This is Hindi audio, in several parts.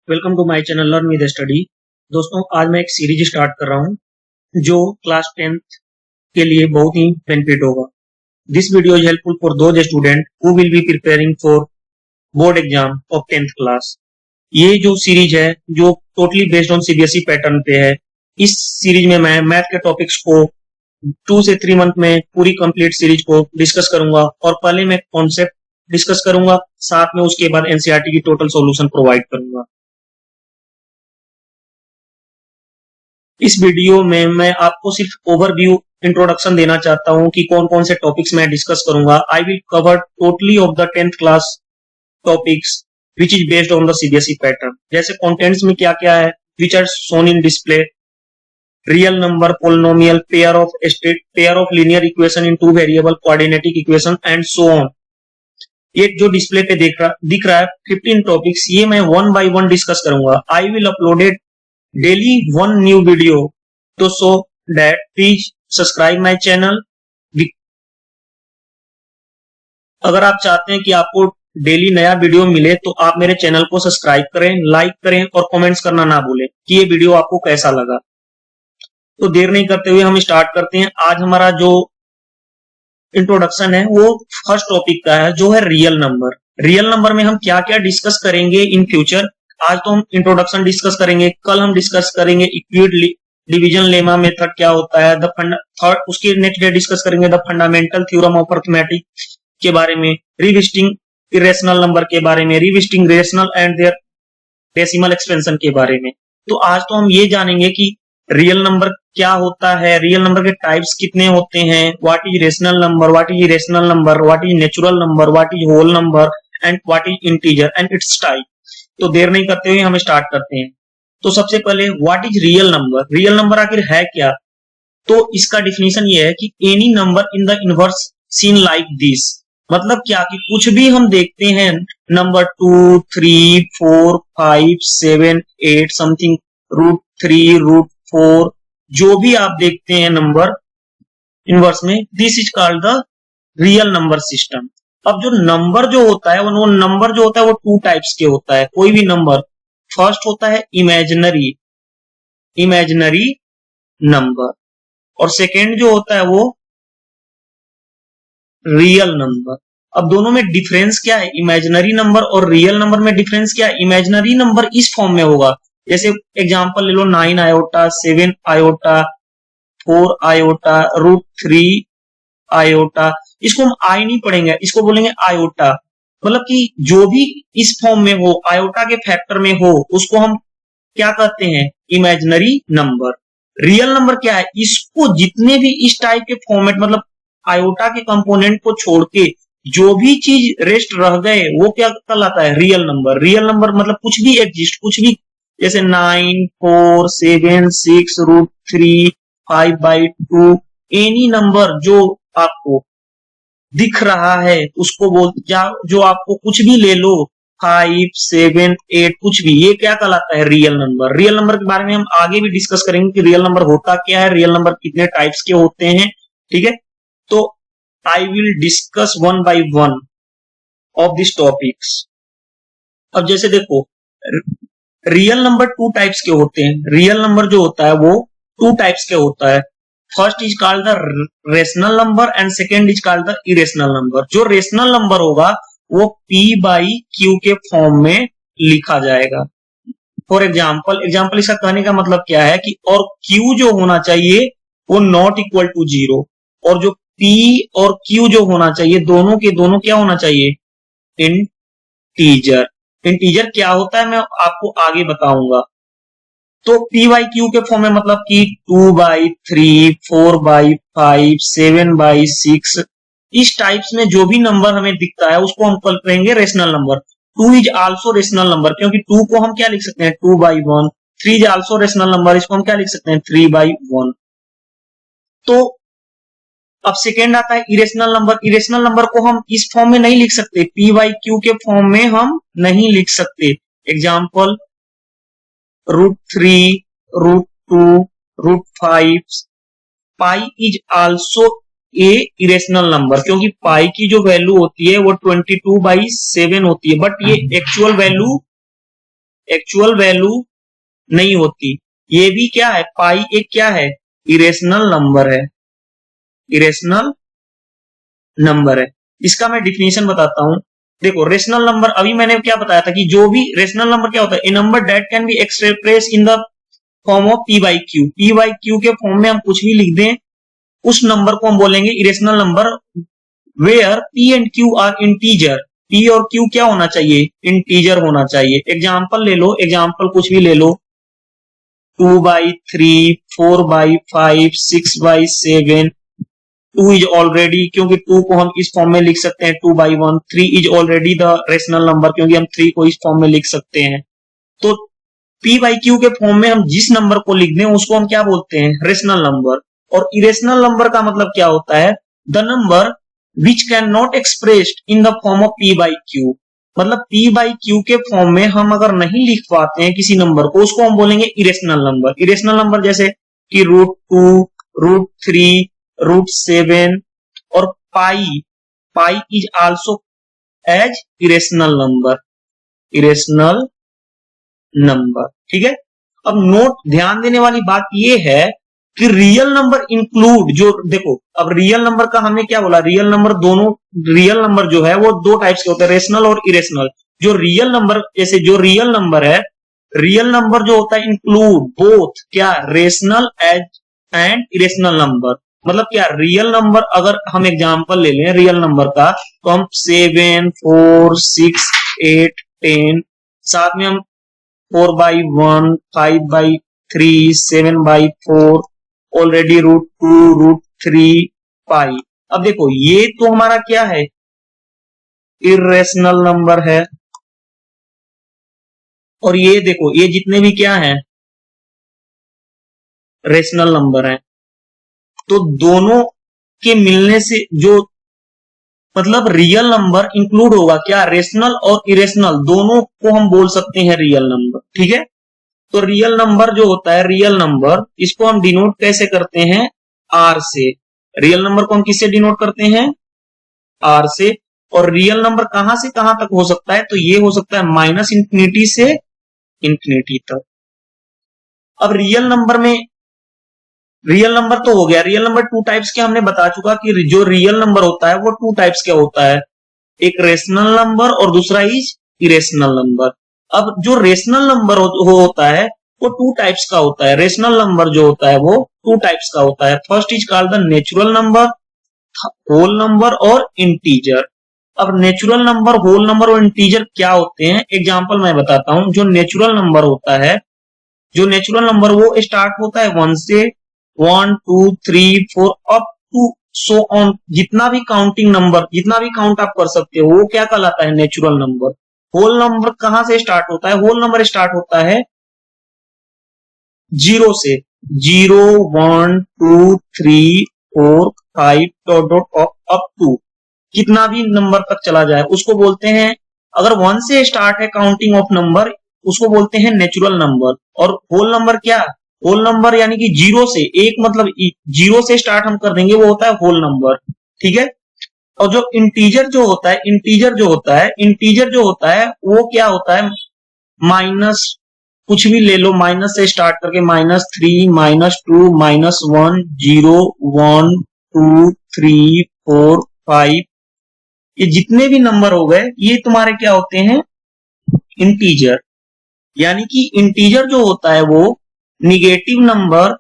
Welcome to my channel learn with study. दोस्तों, आज मैं एक सीरीज स्टार्ट कर रहा हूं जो क्लास 10th के लिए बहुत ही बेनिफिट होगा। This video is helpful for those student who will be preparing for board exam of 10th class. ये जो सीरीज है जो totally based on CBSE pattern पे है। इस सीरीज में मैं मैथ के टॉपिक्स को 2 से 3 मंथ में पूरी कंप्लीट सीरीज को डिस्कस करूंगा और पहले मैं कॉन्सेप्ट डिस्कस करूंगा, साथ में उसके बाद एनसीईआरटी की टोटल सॉल्यूशन प्रोवाइड करूंगा। इस वीडियो में मैं आपको सिर्फ ओवरव्यू इंट्रोडक्शन देना चाहता हूं कि कौन कौन से टॉपिक्स मैं डिस्कस करूंगा। I will cover totally of the 10th class topics which is based on the CBSE pattern. जैसे कंटेंट्स में क्या क्या है, which are shown in display, real number, polynomial, pair of state, pair of linear equation in 2 variable, quadratic equation and so on. ये जो डिस्प्ले पे दिख रहा है 15 टॉपिक्स, ये मैं 1 बाय 1 डिस्कस करूंगा। I will uploaded daily one new video, to so that please subscribe my channel। अगर आप चाहते हैं कि आपको डेली नया वीडियो मिले तो आप मेरे चैनल को सब्सक्राइब करें, लाइक करें और कमेंट्स करना ना भूलें कि ये वीडियो आपको कैसा लगा। तो देर नहीं करते हुए हम स्टार्ट करते हैं। आज हमारा जो इंट्रोडक्शन है वो फर्स्ट टॉपिक का है, जो है रियल नंबर। रियल नंबर में हम क्या क्या डिस्कस करेंगे इन फ्यूचर। आज तो हम इंट्रोडक्शन डिस्कस करेंगे, कल हम डिस्कस करेंगे इक्विड डिवीजन लेमा मेथड क्या होता है, थर्ड उसके नेक्स्ट डे डिस्कस करेंगे the fundamental theorem of arithmetic के बारे में, रिविजिटिंग इरेशनल नंबर के बारे में, revisiting rational and their decimal expansion के बारे में। तो आज तो हम ये जानेंगे कि रियल नंबर क्या होता है, रियल नंबर के टाइप्स कितने होते हैं, what is rational number, what is irrational number, what is natural number, what is whole number and what is integer and its type. तो देर नहीं करते हुए हम स्टार्ट करते हैं। तो सबसे पहले what is real number, real number आखिर है क्या। तो इसका डिफिनीशन ये है कि any number in the inverse scene like this. मतलब क्या कि कुछ भी हम देखते हैं नंबर 2, 3, 4, 5, 7, 8 समथिंग, √3, √4, जो भी आप देखते हैं नंबर इनवर्स में, this is called the real number system. अब जो नंबर जो होता है वो नंबर जो होता है वो 2 टाइप्स के होता है। कोई भी नंबर, फर्स्ट होता है इमेजिनरी नंबर और सेकेंड जो होता है वो रियल नंबर। अब दोनों में डिफरेंस क्या है, इमेजिनरी नंबर और रियल नंबर में डिफरेंस क्या है। इमेजिनरी नंबर इस फॉर्म में होगा, जैसे एग्जांपल ले लो 9 आयोटा, 7 आयोटा, 4 आयोटा, √3 आयोटा। इसको हम आई नहीं पढ़ेंगे, इसको बोलेंगे आयोटा। मतलब कि जो भी इस फॉर्म में हो, आयोटा के फैक्टर में हो, उसको हम क्या कहते हैं, इमेजिनरी नंबर। रियल नंबर क्या है, इसको जितने भी इस टाइप के फॉर्मेट, मतलब आयोटा के कंपोनेंट को छोड़ के जो भी चीज रेस्ट रह गए वो क्या कहलाता है, रियल नंबर। रियल नंबर मतलब कुछ भी एग्जिस्ट, कुछ भी, जैसे 9, 4, 7, 6, √3, 5/2, एनी नंबर जो आपको दिख रहा है उसको बोल, जो आपको कुछ भी ले लो, 5, 7, 8, कुछ भी, ये क्या कहलाता है, रियल नंबर। रियल नंबर के बारे में हम आगे भी डिस्कस करेंगे कि रियल नंबर होता क्या है, रियल नंबर कितने टाइप्स के होते हैं। ठीक है, तो I will discuss 1 by 1 of this topics. अब जैसे देखो, रियल नंबर 2 टाइप्स के होते हैं। रियल नंबर जो होता है वो 2 टाइप्स के होता है। First is called the rational number and second is called the irrational number. जो रेशनल नंबर होगा वो P/Q के फॉर्म में लिखा जाएगा। फॉर एग्जाम्पल इसका कहने का मतलब क्या है कि और Q जो होना चाहिए वो नॉट इक्वल टू 0, और जो P और Q जो होना चाहिए दोनों के दोनों क्या होना चाहिए, इंटीजर। इंटीजर क्या होता है मैं आपको आगे बताऊंगा। तो P/Q के फॉर्म में मतलब कि 2/3, 4/5, 7/6, इस टाइप्स में जो भी नंबर हमें दिखता है उसको हम कल कहेंगे rational number. 2 is also rational number, क्योंकि 2 को हम क्या लिख सकते हैं, 2/1। 3 इज आल्सो रेशनल नंबर, इसको हम क्या लिख सकते हैं, 3/1। तो अब सेकेंड आता है इरेशनल नंबर। इरेशनल नंबर को हम इस फॉर्म में नहीं लिख सकते, P/Q के फॉर्म में हम नहीं लिख सकते। Example √3, √2, √5। Pi is also a irrational number, क्योंकि पाई की जो वैल्यू होती है वो 22/7 होती है, बट ये एक्चुअल वैल्यू एक्चुअल वैल्यू नहीं होती। ये भी क्या है, पाई एक क्या है, इरेशनल नंबर है, इरेशनल नंबर है। इसका मैं डिफिनेशन बताता हूं। देखो रेशनल नंबर, अभी मैंने क्या बताया था कि जो भी रेशनल नंबर क्या होता है, A number that can be express in the form of P by Q. P by Q के फॉर्म में हम कुछ भी लिख दें, उस नंबर को हम बोलेंगे irrational number, where P and Q are integer. P और क्यू क्या होना चाहिए, इंटीजर होना चाहिए। एग्जाम्पल ले लो, एग्जाम्पल कुछ भी ले लो, 2/3, 4/5, 6/7। 2 इज ऑलरेडी, क्योंकि 2 को हम इस फॉर्म में लिख सकते हैं 2/1। 3 is already the rational number, क्योंकि हम 3 को इस फॉर्म में लिख सकते हैं। तो पी बाई क्यू के फॉर्म में हम जिस नंबर को लिख दें उसको हम क्या बोलते हैं, रेशनल नंबर। और इरेशनल नंबर का मतलब क्या होता है, the number which can not expressed in the form of P by Q. मतलब पी बाई क्यू के फॉर्म में हम अगर नहीं लिख पाते हैं किसी नंबर को, उसको हम बोलेंगे इरेशनल नंबर। इरेशनल नंबर जैसे कि √2, √3, √7 और pi. Pi is also as irrational number, irrational number. ठीक है। अब नोट ध्यान देने वाली बात यह है कि रियल नंबर इंक्लूड, जो देखो अब रियल नंबर का हमने क्या बोला, रियल नंबर दोनों, रियल नंबर जो है वो दो टाइप्स के होते हैं, रेशनल और इरेशनल। जो रियल नंबर, जैसे जो रियल नंबर है, रियल नंबर जो होता है इंक्लूड बोथ क्या, rational as and irrational number. मतलब क्या, रियल नंबर अगर हम एग्जांपल ले लें रियल नंबर का, तो हम 7, 4, 6, 8, 10, साथ में हम 4/1, 5/3, 7/4, ऑलरेडी √2, √3, पाई। अब देखो ये तो हमारा क्या है, इरेशनल नंबर है। और ये देखो ये जितने भी क्या हैं, रेशनल नंबर हैं। तो दोनों के मिलने से जो मतलब रियल नंबर इंक्लूड होगा क्या, रेशनल और इरेशनल दोनों को हम बोल सकते हैं रियल नंबर। ठीक है। तो रियल नंबर जो होता है, रियल नंबर, इसको हम डिनोट कैसे करते हैं, आर से। रियल नंबर को हम किससे डिनोट करते हैं, आर से। और रियल नंबर कहां से कहां तक हो सकता है, तो ये हो सकता है -∞ से इंफिनिटी तक। अब रियल नंबर में, रियल नंबर तो हो गया, रियल नंबर टू टाइप्स के हमने बता चुका कि जो रियल नंबर होता है वो टू टाइप्स का होता है, एक रेशनल नंबर और दूसरा इज इरेशनल नंबर। अब जो रेशनल नंबर होता है वो टू टाइप्स का होता है। रेशनल नंबर जो होता है वो टू टाइप्स का होता है। First is called the natural number, whole number और इंटीजर। अब नेचुरल नंबर, होल नंबर और इंटीजर क्या होते हैं, एग्जांपल मैं बताता हूं। जो नेचुरल नंबर होता है, जो नेचुरल नंबर वो स्टार्ट होता है 1 से, 1, 2, 3, 4 अप टू सो ऑन। जितना भी काउंटिंग नंबर, जितना भी काउंट आप कर सकते हो वो क्या कहलाता है, नेचुरल नंबर। होल नंबर कहां से स्टार्ट होता है, होल नंबर स्टार्ट होता है 0 से, 0, 1, 2, 3, 4, 5 डॉट डॉट अप टू कितना भी नंबर तक चला जाए उसको बोलते हैं, अगर 1 से स्टार्ट है काउंटिंग ऑफ नंबर उसको बोलते हैं नेचुरल नंबर। और होल नंबर क्या, होल नंबर यानी कि 0 से, एक मतलब 0 से स्टार्ट हम कर देंगे वो होता है होल नंबर। ठीक है। और जो इंटीजर जो होता है, इंटीजर जो होता है, इंटीजर जो होता है वो क्या होता है, माइनस कुछ भी ले लो, माइनस से स्टार्ट करके -3, -2, -1, 0, 1, 2, 3, 4, 5, ये जितने भी नंबर हो गए ये तुम्हारे क्या होते हैं, इंटीजर। यानी कि इंटीजर जो होता है वो negative number,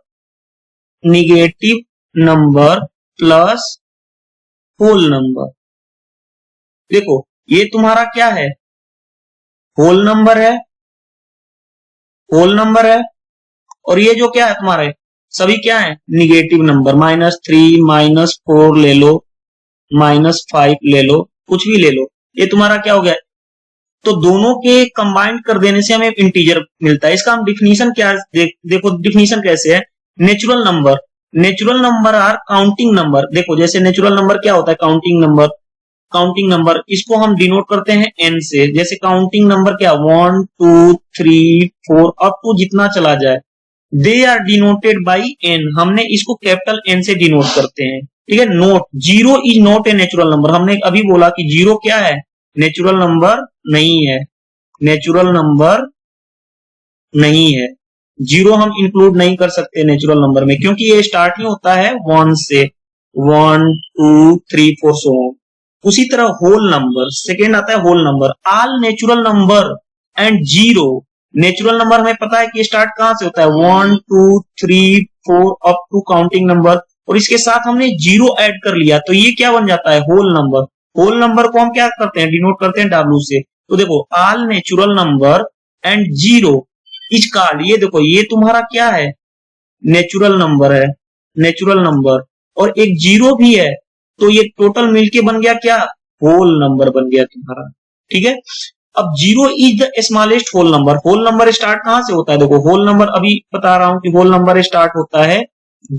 negative number plus whole number. देखो ये तुम्हारा क्या है, होल नंबर है, होल नंबर है। और ये जो क्या है तुम्हारे सभी क्या है, निगेटिव नंबर, -3, -4 ले लो, -5 ले लो, कुछ भी ले लो, ये तुम्हारा क्या हो गया। तो दोनों के कंबाइंड कर देने से हमें इंटीजर मिलता है। इसका हम डिफिनीशन क्या देखो डिफिनीशन कैसे है, natural number, natural number are counting number. देखो जैसे नेचुरल नंबर क्या होता है, काउंटिंग नंबर, काउंटिंग नंबर इसको हम डिनोट करते हैं n से। जैसे काउंटिंग नंबर क्या, 1, 2, 3, 4 अप टू जितना चला जाए, they are denoted by n। हमने इसको कैपिटल n से डिनोट करते हैं। ठीक है। Note, 0 is not a natural number. हमने अभी बोला कि 0 क्या है, नेचुरल नंबर नहीं है, नेचुरल नंबर नहीं है। जीरो हम इंक्लूड नहीं कर सकते नेचुरल नंबर में, क्योंकि ये स्टार्ट ही होता है 1 से, 1 2 3 4 सो ऑन। उसी तरह होल नंबर, सेकेंड आता है whole number. All natural number and zero, natural number हमें पता है कि स्टार्ट कहां से होता है 1 2 3 4 अप टू काउंटिंग नंबर, और इसके साथ हमने जीरो ऐड कर लिया तो ये क्या बन जाता है होल नंबर। होल नंबर को हम क्या करते हैं, डिनोट करते हैं W से। तो देखो all natural number and zero is called, ये देखो ये तुम्हारा क्या है, नेचुरल नंबर है, नेचुरल नंबर, और एक जीरो भी है, तो ये टोटल मिलके बन गया क्या, होल नंबर बन गया तुम्हारा। ठीक है, अब zero is the smallest whole number. Whole number start कहां से होता है, देखो होल नंबर अभी बता रहा हूं कि होल नंबर स्टार्ट होता है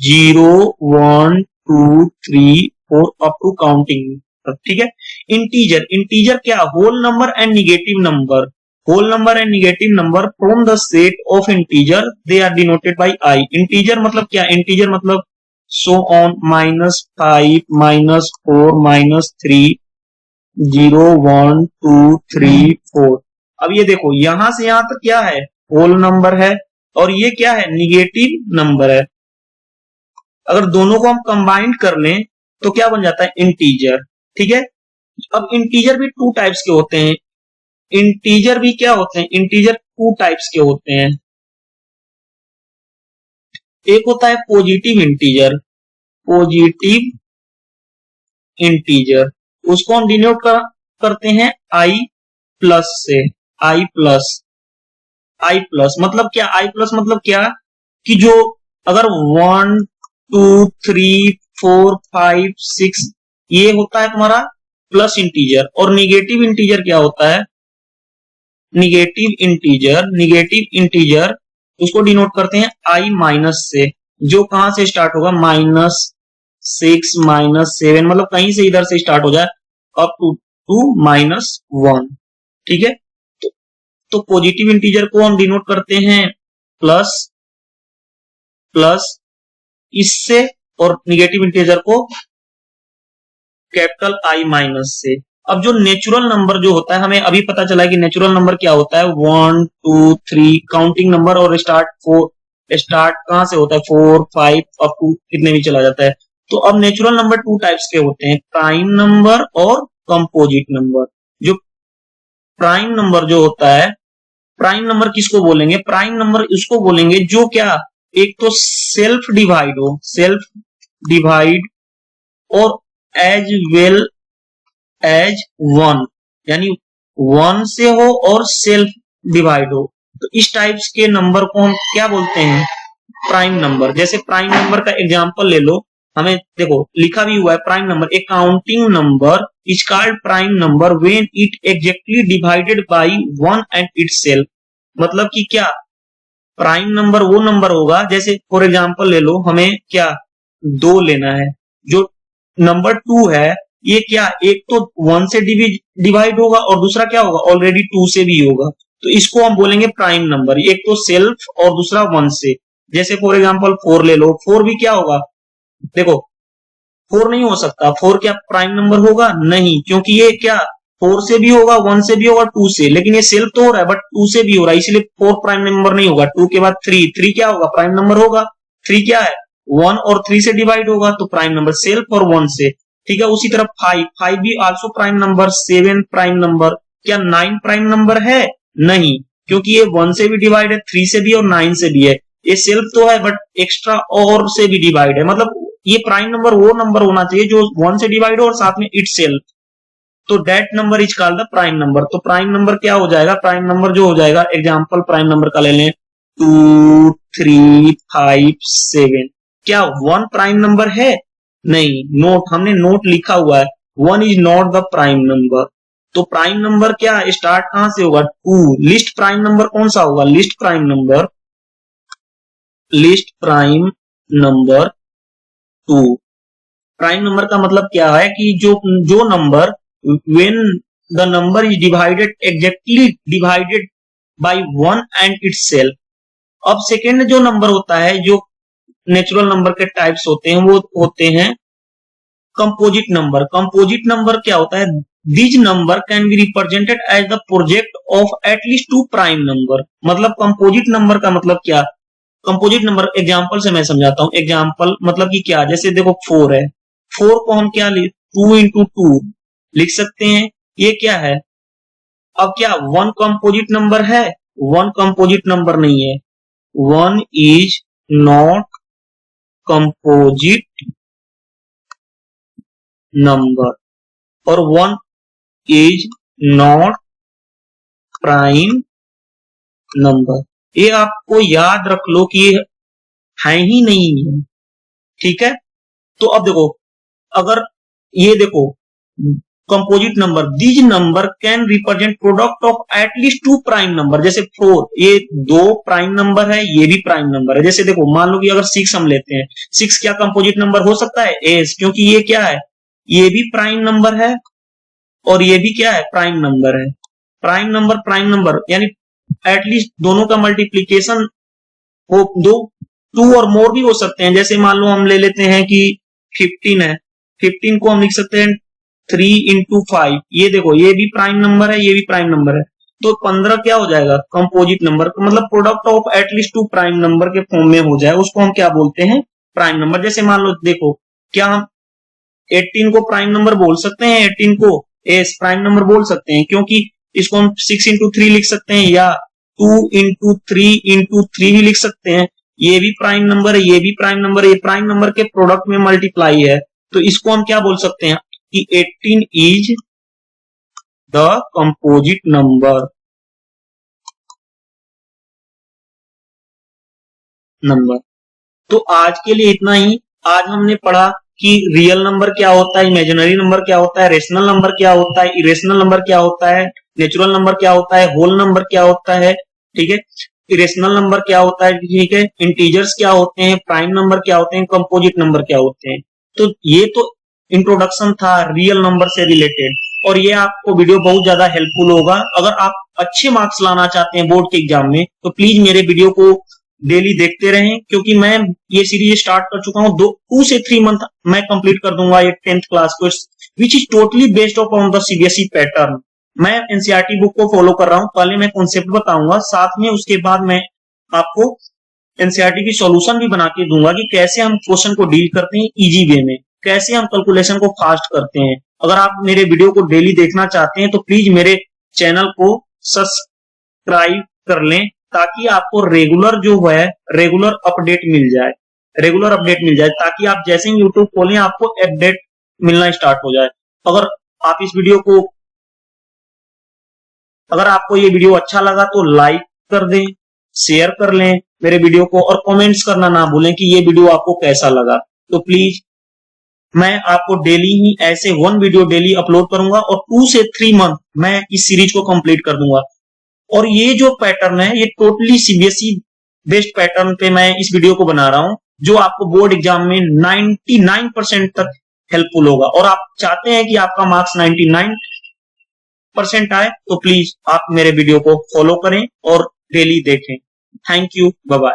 0 1 2 3 4 अप टू काउंटिंग। ठीक है, इंटीजर, इंटीजर क्या, whole number and negative number. Whole number and negative number from the set of integer they are denoted by I. Integer मतलब क्या, इंटीजर मतलब सो ऑन -5 -4 -3 0 1 2 3 4। अब ये देखो यहां से यहां तक क्या है, होल नंबर है, और ये क्या है, निगेटिव नंबर है। अगर दोनों को हम कंबाइंड कर लें तो क्या बन जाता है, इंटीजर। ठीक है, अब इंटीजर भी टू टाइप्स के होते हैं। इंटीजर भी क्या होते हैं, इंटीजर टू टाइप्स के होते हैं। एक होता है पॉजिटिव इंटीजर, पॉजिटिव इंटीजर, उसको हम डिनोट करते हैं आई प्लस से। आई प्लस, आई प्लस मतलब क्या, आई प्लस मतलब क्या कि जो अगर 1 2 3 4 5 6 ये होता है तुम्हारा प्लस इंटीजर, और निगेटिव इंटीजर क्या होता है, निगेटिव इंटीजर, निगेटिव इंटीजर उसको डिनोट करते हैं आई माइनस से, जो कहां से स्टार्ट होगा, -6 -7, मतलब कहीं से इधर से स्टार्ट हो जाए अप टू -1। ठीक है, तो पॉजिटिव इंटीजर को हम डिनोट करते हैं प्लस प्लस इससे, और निगेटिव इंटीजर को कैपिटल आई माइनस से। अब जो नेचुरल नंबर जो होता है, हमें अभी पता चला है कि नेचुरल नंबर क्या होता है, 1 2 3 काउंटिंग नंबर, और स्टार्ट 4, स्टार्ट कहां से होता है 4 5 अप टू कितने भी चला जाता है। तो अब नेचुरल नंबर टू टाइप्स के होते हैं, प्राइम नंबर और कंपोजिट नंबर। जो प्राइम नंबर जो होता है, प्राइम नंबर किसको बोलेंगे, प्राइम नंबर इसको बोलेंगे जो क्या, एक तो सेल्फ डिवाइड हो, सेल्फ डिवाइड, और एज वेल एज वन, यानी वन से हो और सेल्फ डिवाइड हो, तो इस टाइप्स के नंबर को हम क्या बोलते हैं, प्राइम नंबर। जैसे प्राइम नंबर का एग्जांपल ले लो, हमें देखो लिखा भी हुआ है prime number, A counting number is called prime number when it exactly divided by one and itself. मतलब कि क्या, प्राइम नंबर वो नंबर होगा, जैसे फॉर एग्जांपल ले लो, हमें क्या 2 लेना है, जो नंबर 2 है ये क्या, एक तो 1 से डिवाइड होगा और दूसरा क्या होगा, ऑलरेडी 2 से भी होगा, तो इसको हम बोलेंगे प्राइम नंबर। एक तो सेल्फ और दूसरा 1 से। जैसे फॉर एग्जांपल 4 ले लो, 4 भी क्या होगा, देखो 4 नहीं हो सकता, 4 क्या प्राइम नंबर होगा, नहीं, क्योंकि ये क्या 4 से भी होगा, 1 से भी होगा, 2 से, लेकिन ये सेल्फ तो हो रहा है बट 2 से भी हो रहा है, इसलिए 4 प्राइम नंबर नहीं होगा। 2 के बाद 3 क्या होगा, प्राइम नंबर होगा। 3 क्या है, 1 और 3 से डिवाइड होगा, तो प्राइम नंबर सेल्फ और 1 से। ठीक है, उसी तरह 5 भी also prime number, 7 prime number. क्या 9 प्राइम नंबर है, नहीं, क्योंकि ये 1 से भी डिवाइड है, 3 से भी और 9 से भी है। ये सेल्फ तो है बट एक्स्ट्रा और से भी डिवाइड है, मतलब ये प्राइम नंबर वो नंबर होना चाहिए जो 1 से डिवाइड हो और साथ में इट सेल्फ, तो that number is called the prime number. तो प्राइम नंबर क्या हो जाएगा, प्राइम नंबर जो हो जाएगा, एग्जांपल प्राइम नंबर का ले लें 2 3 5 7। क्या 1 प्राइम नंबर है, नहीं, नोट, हमने नोट लिखा हुआ है 1 is not the prime number. तो प्राइम नंबर क्या स्टार्ट कहां से होगा, 2। लिस्ट प्राइम नंबर कौन सा होगा, list prime number, list prime number 2। Prime number का मतलब क्या है कि जो number when the number is divided exactly divided by one and itself। अब सेकेंड जो नंबर होता है, जो नेचुरल नंबर के टाइप्स होते हैं, वो होते हैं कंपोजिट नंबर। कंपोजिट नंबर क्या होता है, this number can be represented as the project of at least 2 prime number. मतलब कंपोजिट नंबर का मतलब क्या? कंपोजिट नंबर एग्जांपल से मैं समझाता हूं। एग्जांपल मतलब कि क्या, जैसे देखो 4 है, 4 को हम क्या 2 इंटू 2 लिख सकते हैं। ये क्या है? अब क्या 1 कंपोजिट नंबर है? 1 कंपोजिट नंबर नहीं है। 1 इज नॉट कंपोजिट नंबर और 1 इज नॉट प्राइम नंबर। ये आपको याद रख लो कि ये है ही नहीं है, ठीक है। तो अब देखो, अगर ये देखो composite number, these number can represent product of at least 2 prime number. जैसे 4, ये 2 प्राइम नंबर है, ये भी प्राइम नंबर है। जैसे देखो मान लो कि अगर 6 हम लेते हैं, 6 क्या कंपोजिट नंबर हो सकता है? एस, क्योंकि ये क्या है? ये भी प्राइम नंबर है और ये भी क्या है? प्राइम नंबर है। प्राइम नंबर यानी एटलीस्ट दोनों का मल्टीप्लीकेशन हो, 2 और मोर भी हो सकते हैं। जैसे मान लो हम ले लेते हैं कि 15 है, 15 को हम लिख सकते हैं 3 इंटू 5। ये देखो, ये भी प्राइम नंबर है, ये भी प्राइम नंबर है। तो 15 क्या हो जाएगा? कंपोजिट नंबर, मतलब product of at least 2 prime number के फॉर्म में हो जाए, उसको हम क्या बोलते हैं? Prime number. जैसे मान लो देखो, क्या हम 18 को प्राइम नंबर बोल सकते हैं? 18 को एस प्राइम नंबर बोल सकते हैं, क्योंकि इसको हम 6 इंटू 3 लिख सकते हैं या 2 इंटू 3 इंटू 3 भी लिख सकते हैं। ये भी प्राइम नंबर है, ये भी प्राइम नंबर है, ये प्राइम नंबर के प्रोडक्ट में मल्टीप्लाई है। तो इसको हम क्या बोल सकते हैं कि 18 इज द कंपोजिट नंबर। तो आज के लिए इतना ही। आज हमने पढ़ा कि रियल नंबर क्या होता है, इमेजिनरी नंबर क्या होता है, रेशनल नंबर क्या होता है, इरेशनल नंबर क्या होता है, नेचुरल नंबर क्या होता है, होल नंबर क्या होता है, ठीक है, इरेशनल नंबर क्या होता है, ठीक है, इंटीजर्स क्या होते हैं, प्राइम नंबर क्या होते हैं, कंपोजिट नंबर क्या होते हैं। तो ये तो इंट्रोडक्शन था रियल नंबर से रिलेटेड, और ये आपको वीडियो बहुत ज्यादा हेल्पफुल होगा। अगर आप अच्छे मार्क्स लाना चाहते हैं बोर्ड के एग्जाम में, तो प्लीज मेरे वीडियो को डेली देखते रहें, क्योंकि मैं ये सीरीज स्टार्ट कर चुका हूँ। 2 से 3 मंथ मैं कंप्लीट कर दूंगा ये 10th क्लास को, which is totally based upon the CBSE pattern. मैं एनसीईआरटी बुक को फॉलो कर रहा हूँ। पहले मैं कॉन्सेप्ट बताऊंगा, साथ में उसके बाद मैं आपको एनसीईआरटी की सॉल्यूशन भी बना के दूंगा कि कैसे हम क्वेश्चन को डील करते हैं इजी वे में, कैसे हम कैलकुलेशन को फास्ट करते हैं। अगर आप मेरे वीडियो को डेली देखना चाहते हैं तो प्लीज मेरे चैनल को सब्सक्राइब कर लें, ताकि आपको रेगुलर अपडेट मिल जाए, ताकि आप जैसे ही यूट्यूब खोलें आपको अपडेट मिलना स्टार्ट हो जाए। अगर आपको ये वीडियो अच्छा लगा तो लाइक कर दें, शेयर कर लें मेरे वीडियो को, और कमेंट्स करना ना भूलें कि ये वीडियो आपको कैसा लगा। तो प्लीज मैं आपको डेली ही ऐसे 1 वीडियो डेली अपलोड करूंगा, और 2 से 3 मंथ मैं इस सीरीज को कंप्लीट कर दूंगा। और ये जो पैटर्न है, ये टोटली सीबीएसई बेस्ड पैटर्न पे मैं इस वीडियो को बना रहा हूं, जो आपको बोर्ड एग्जाम में 99% तक हेल्पफुल होगा। और आप चाहते हैं कि आपका मार्क्स 99% आए, तो प्लीज आप मेरे वीडियो को फॉलो करें और डेली देखें। Thank you, bye bye.